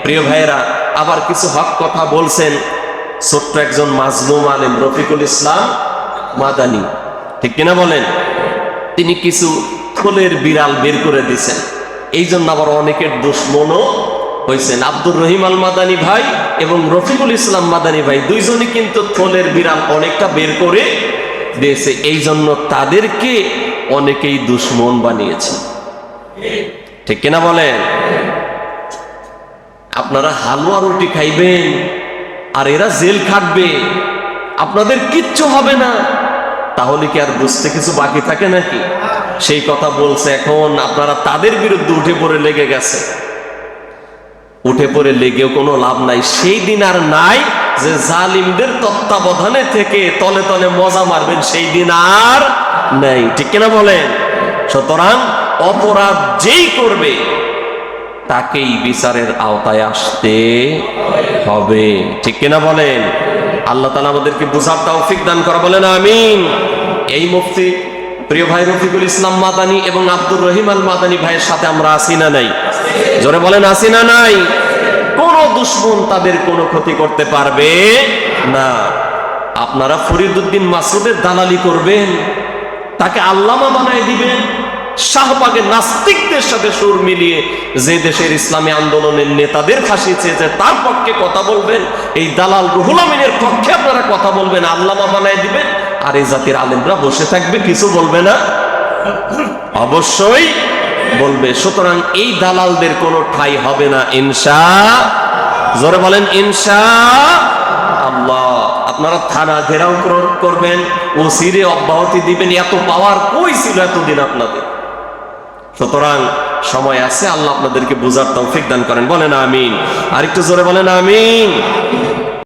প্রিয় ভাইয়েরা, আবার কিছু হক কথা বলছেন ছোট্ট একজন মাজলুম আলেম রফিকুল ইসলাম মাদানী, ঠিক কিনা বলেন? তিনি কিছু থলের বিড়াল বের করে দিয়েছেন, এই জন্য আবার অনেকের দুশ্মনও হয়েছেন। আব্দুর রহিম আল মাদানী ভাই এবং রফিকুল ইসলাম মাদানী ভাই দুইজনই কিন্তু থলের বিড়াল অনেকটা বের করে দিয়েছে, এই জন্য তাদেরকে অনেকেই দুশ্মন বানিয়েছে, ঠিক কিনা বলেন? আপনারা হালুয়া রুটি খাইবেন আর এরা জেল খাটবে, আপনাদের কিচ্ছু হবে না, তাহলে কি আর বুঝতে কিছু বাকি থাকে নাকি? সেই কথা বলছে। এখন আপনারা তাদের বিরুদ্ধে উঠে পড়ে লেগে গেছে, উঠে পড়ে লেগেও কোনো লাভ নাই। সেই দিন আর নাই যে জালিমদের তত্ত্বাবধানে থেকে তলে তলে মজা মারবেন, সেই দিন আর নাই, ঠিক কিনা বলেন? সুতরাং অপরাধ যেই করবে তাকেই বিচারের আওতায় আসতে হবে, ঠিক কিনা বলেন? আল্লাহ তাআলা আমাদেরকে বুঝার তৌফিক দান করা, বলেন আমিন। এই মুফতি প্রিয় ভাই রফিকুল ইসলাম মাদানী এবং আব্দুর রহিম আল মাদানী ভাইয়ের সাথে আমরা আছি না নাই? জোরে বলেন আছি না নাই? কোন দুশমন তাদের কোনো ক্ষতি করতে পারবে না। আপনারা ফরিদউদ্দিন মাসুদের দালালি করবেন, তাকে আল্লামা বানায় দিবেন, শাহবাগের নাস্তিকদের সাথে সুর মিলিয়ে যে দেশের ইসলামী আন্দোলনের নেতাদের ফাঁসি চেয়েছে তার পক্ষে কথা বলবেন, এই দালাল রুহুল আমিনের পক্ষে আপনারা কথা বলবেন, আল্লামা বানায় দিবেন, আর এই জাতির আলেমরা বসে থাকবে, কিছু বলবে না? অবশ্যই বলবে। সুতরাং এই দালালদের কোনো ঠাঁই হবে না ইনশাআল্লাহ। জোরে বলেন ইনশাআল্লাহ। আপনারা থানা ঘেরাও করবেন, ওসিরে অব্যাহতি দিবেন, এত পাওয়ার কই ছিল এতদিন আপনাদের? সুতরাং সময় আছে, আল্লাহ আপনাদেরকে বুঝার তৌফিক দান করেন, বলেন আমিন। আর একটু জোরে বলেন আমিন।